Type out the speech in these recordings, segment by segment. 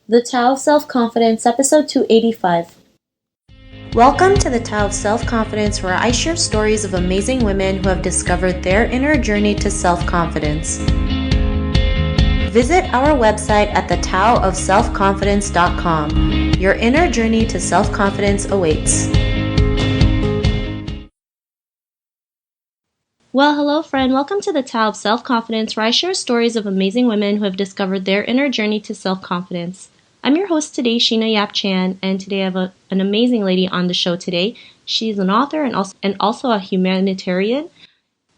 The Tao of Self-Confidence, episode 285. Welcome to the Tao of Self-Confidence, where I share stories of amazing women who have discovered their inner journey to self-confidence. Visit our website at thetaoofselfconfidence.com. Your inner journey to self-confidence awaits. Well, hello friend. Welcome to the Tao of Self-Confidence, where I share stories of amazing women who have discovered their inner journey to self-confidence. I'm your host today, Sheena Yap Chan, and today I have an amazing lady on the show today. She's an author and also a humanitarian.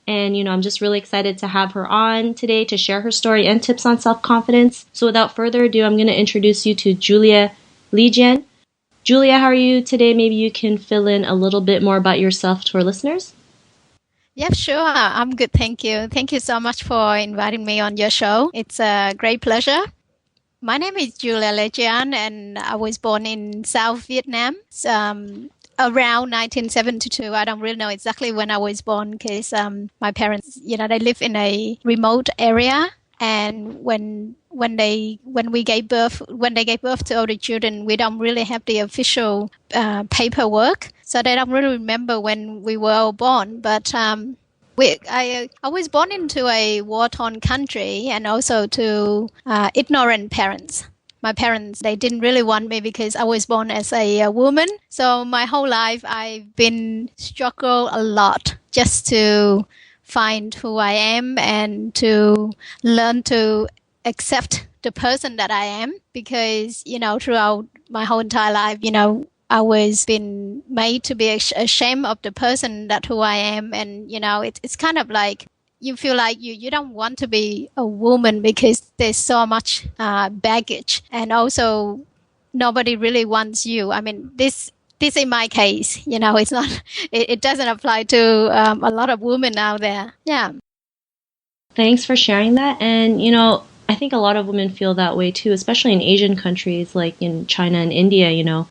And, I'm just really excited to have her on today to share her story and tips on self-confidence. So without further ado, I'm going to introduce you to Julia Legian. Julia, how are you today? Maybe you can fill in a little bit more about yourself to our listeners. Yeah, sure. I'm good. Thank you. Thank you so much for inviting me on your show. It's a great pleasure. My name is Julia Legian, and I was born in South Vietnam around 1972. I don't really know exactly when I was born because my parents, they live in a remote area. And when they gave birth to all the children, we don't really have the official paperwork, so they don't really remember when we were all born. But I was born into a war-torn country and also to ignorant parents. My parents, they didn't really want me because I was born as a woman. So my whole life I've been struggle a lot just to find who I am and to learn to accept the person that I am because, throughout my whole entire life, I was been made to be ashamed of the person that who I am. And, it's kind of like you feel like you don't want to be a woman because there's so much baggage. And also nobody really wants you. I mean, this in my case, it's not, it doesn't apply to a lot of women out there. Yeah. Thanks for sharing that. And, I think a lot of women feel that way too, especially in Asian countries like in China and India,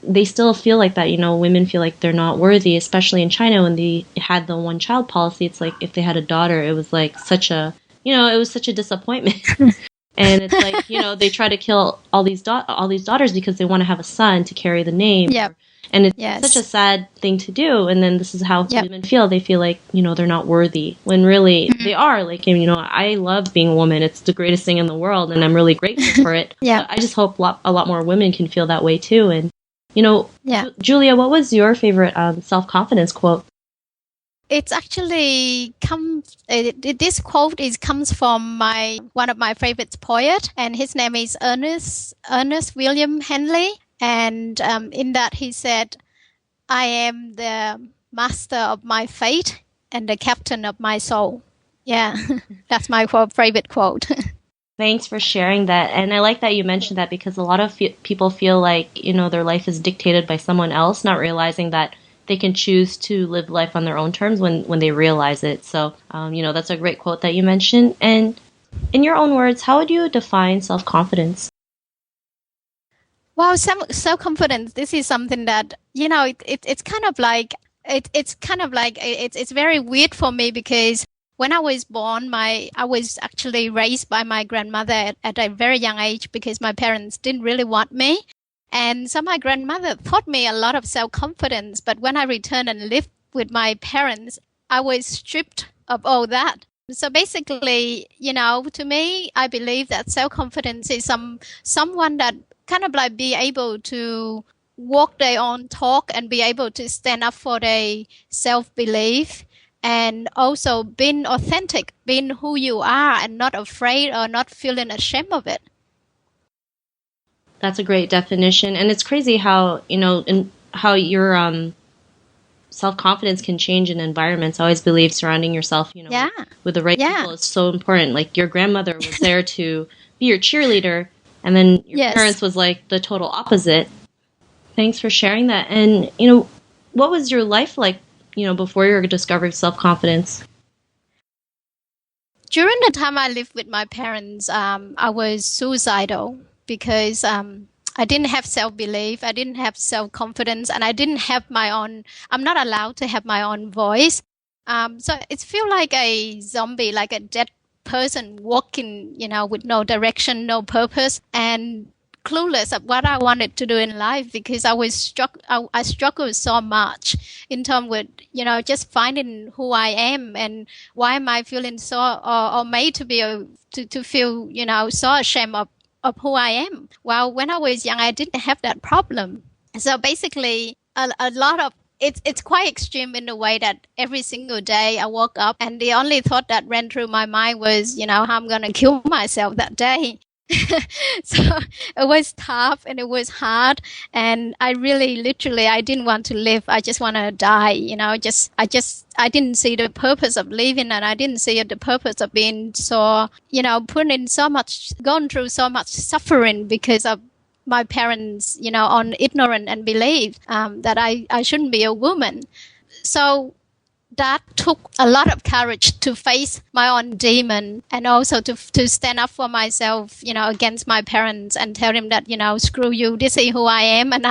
they still feel like that, women feel like they're not worthy, especially in China when they had the one child policy. It's like if they had a daughter, it was like such a disappointment. And it's like, they try to kill all these daughters because they want to have a son to carry the name. Yep. And it's such a sad thing to do. And then this is how women feel. They feel like, they're not worthy when really they are. Like, I love being a woman. It's the greatest thing in the world. And I'm really grateful for it. Yeah. But I just hope a lot more women can feel that way too. And, Yeah. Julia, what was your favorite self-confidence quote? It's actually this quote comes from one of my favorite poets, and his name is Ernest William Henley. And in that he said, "I am the master of my fate and the captain of my soul." Yeah, that's my favorite quote. Thanks for sharing that. And I like that you mentioned that because a lot of people feel like, their life is dictated by someone else, not realizing that they can choose to live life on their own terms when they realize it. So, that's a great quote that you mentioned. And in your own words, how would you define self-confidence? Well, self-confidence, this is something that, it's kind of like, it's very weird for me because when I was born, I was actually raised by my grandmother at a very young age because my parents didn't really want me. And so my grandmother taught me a lot of self-confidence. But when I returned and lived with my parents, I was stripped of all that. So basically, to me, I believe that self-confidence is someone that kind of like be able to walk their own talk and be able to stand up for their self-belief and also being authentic, being who you are and not afraid or not feeling ashamed of it. That's a great definition. And it's crazy how, how your self-confidence can change in environments. I always believe surrounding yourself, with the right people is so important. Like your grandmother was there to be your cheerleader, and then your parents was like the total opposite. Thanks for sharing that. And, what was your life like, before you discovered self-confidence? During the time I lived with my parents, I was suicidal because I didn't have self-belief, I didn't have self-confidence, and I didn't have I'm not allowed to have my own voice. So it feels like a zombie, like a dead person walking, with no direction, no purpose. And clueless of what I wanted to do in life, because I struggled so much in terms with, just finding who I am and why am I feeling so, or made to be, to feel, so ashamed of who I am. Well, when I was young, I didn't have that problem. So basically, a lot of it's quite extreme in the way that every single day I woke up and the only thought that ran through my mind was, how I'm going to kill myself that day. So it was tough and it was hard, and I really literally I didn't want to live. I just want to die, I didn't see the purpose of living, and I didn't see the purpose of being so, put in so much, going through so much suffering because of my parents, on ignorance and belief that I shouldn't be a woman. So that took a lot of courage to face my own demon, and also to stand up for myself, against my parents and tell them that, screw you, this is who I am, and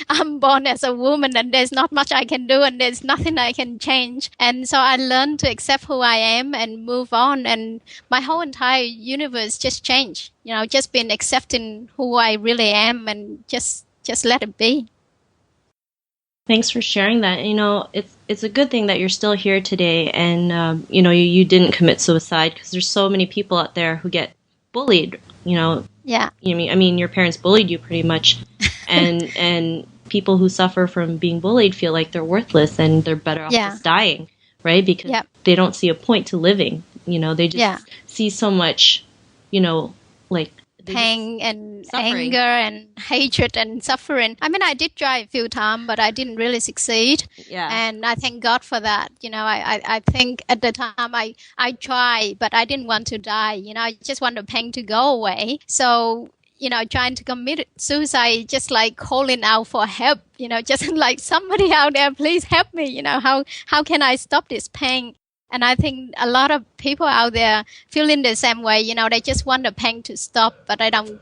I'm born as a woman, and there's not much I can do, and there's nothing I can change. And so I learned to accept who I am and move on, and my whole entire universe just changed. Just been accepting who I really am and just let it be. Thanks for sharing that. It's a good thing that you're still here today, and you didn't commit suicide, because there's so many people out there who get bullied. Yeah. I mean, your parents bullied you pretty much, and people who suffer from being bullied feel like they're worthless and they're better off just dying, right? Because they don't see a point to living. They just see so much, like pain and suffering. Anger and hatred and suffering. I mean, I did try a few times, but I didn't really succeed. Yeah. And I thank God for that. I think at the time I tried, but I didn't want to die. I just want the pain to go away. So, trying to commit suicide, just like calling out for help, just like somebody out there, please help me. How can I stop this pain? And I think a lot of people out there feeling the same way. They just want the pain to stop, but they don't.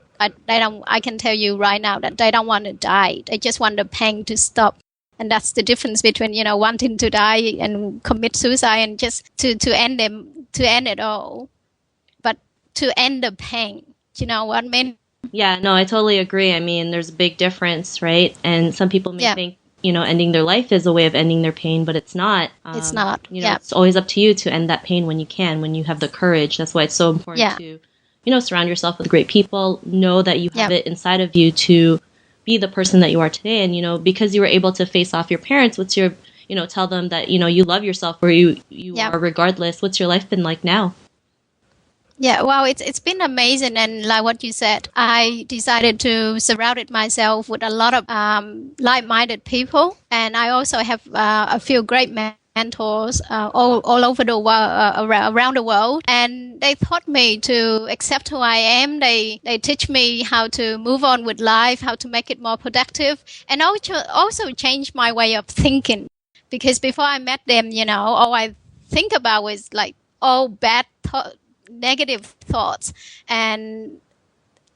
I can tell you right now that they don't want to die. They just want the pain to stop, and that's the difference between wanting to die and commit suicide and just to end it all, but to end the pain. You know what I mean? Yeah, no, I totally agree. I mean, there's a big difference, right? And some people may think, ending their life is a way of ending their pain, but it's not. It's not. It's always up to you to end that pain when you can, when you have the courage. That's why it's so important to, surround yourself with great people. Know that you have it inside of you to be the person that you are today. And, because you were able to face off your parents, what's your, tell them that, you love yourself where you are regardless. What's your life been like now? Yeah, well, it's been amazing, and like what you said, I decided to surround myself with a lot of like-minded people, and I also have a few great mentors all over the world, around the world, and they taught me to accept who I am. They teach me how to move on with life, how to make it more productive, and also change my way of thinking. Because before I met them, all I think about was like all bad negative thoughts, and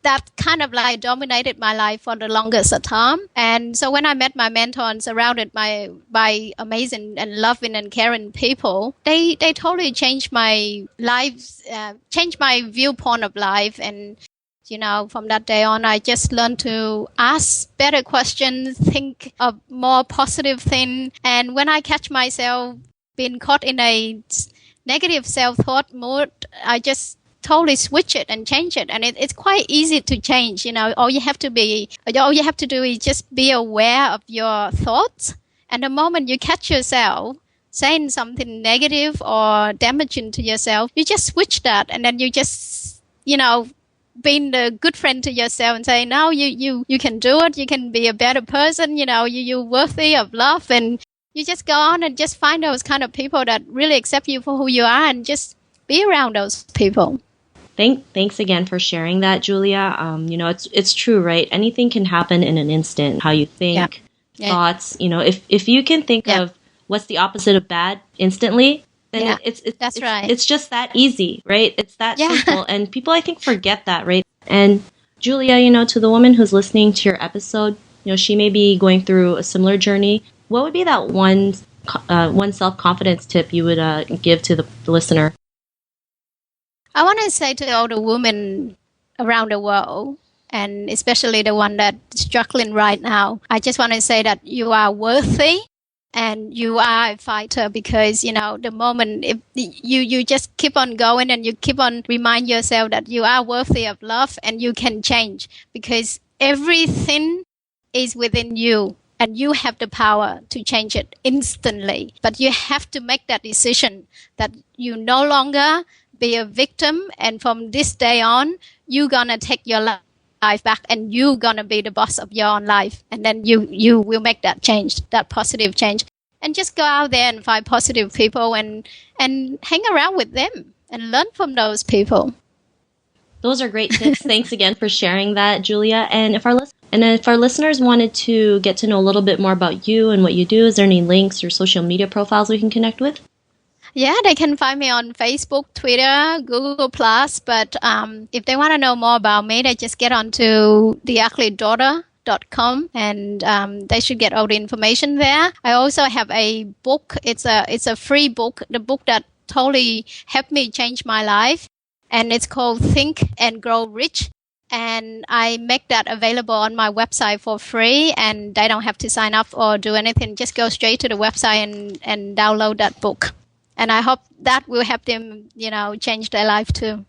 that kind of like dominated my life for the longest time. And so when I met my mentor and surrounded by amazing and loving and caring people, they totally changed my life, changed my viewpoint of life. And from that day on, I just learned to ask better questions, think of more positive things. And when I catch myself being caught in a negative self-thought mood, I just totally switch it and change it, and it's quite easy to change. All you have to do is just be aware of your thoughts, and the moment you catch yourself saying something negative or damaging to yourself, you just switch that, and then you just being the good friend to yourself and say, no, you can do it, you can be a better person, you're worthy of love. And you just go on and just find those kind of people that really accept you for who you are, and just be around those people. Thanks again for sharing that, Julia. It's true, right? Anything can happen in an instant. How you think, thoughts. If you can think of what's the opposite of bad instantly, then that's right. It's just that easy, right? It's that simple, and people I think forget that, right? And Julia, to the woman who's listening to your episode, she may be going through a similar journey. What would be that one self-confidence tip you would give to the listener? I want to say to all the women around the world and especially the one that's struggling right now. I just want to say that you are worthy and you are a fighter, because, the moment if you just keep on going and you keep on remind yourself that you are worthy of love and you can change, because everything is within you and you have the power to change it instantly. But you have to make that decision that you no longer be a victim, and from this day on, you're going to take your life back and you're going to be the boss of your own life. And then you will make that change, that positive change. And just go out there and find positive people and hang around with them and learn from those people. Those are great tips. Thanks again for sharing that, Julia. And if our listeners wanted to get to know a little bit more about you and what you do, is there any links or social media profiles we can connect with? Yeah, they can find me on Facebook, Twitter, Google+. But if they want to know more about me, they just get onto theugly.daughter.com and they should get all the information there. I also have a book. It's a free book, the book that totally helped me change my life. And it's called Think and Grow Rich. And I make that available on my website for free, and they don't have to sign up or do anything. Just go straight to the website and download that book. And I hope that will help them, change their life too.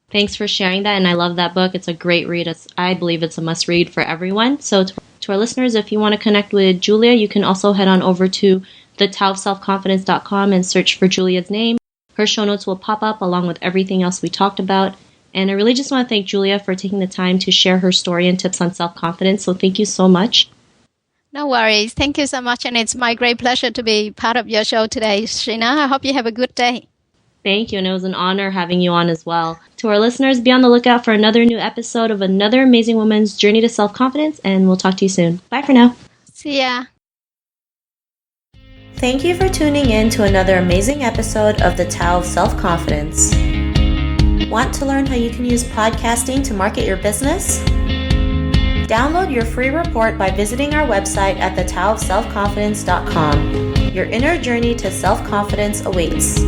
Thanks for sharing that. And I love that book. It's a great read. I believe it's a must read for everyone. So to our listeners, if you want to connect with Julia, you can also head on over to thetowofselfconfidence.com and search for Julia's name. Her show notes will pop up along with everything else we talked about. And I really just want to thank Julia for taking the time to share her story and tips on self-confidence. So thank you so much. No worries. Thank you so much. And it's my great pleasure to be part of your show today, Sheena. I hope you have a good day. Thank you. And it was an honor having you on as well. To our listeners, be on the lookout for another new episode of another amazing woman's journey to self-confidence. And we'll talk to you soon. Bye for now. See ya. Thank you for tuning in to another amazing episode of the Tao of Self-Confidence. Want to learn how you can use podcasting to market your business? Download your free report by visiting our website at thetowofselfconfidence.com. Your inner journey to self-confidence awaits.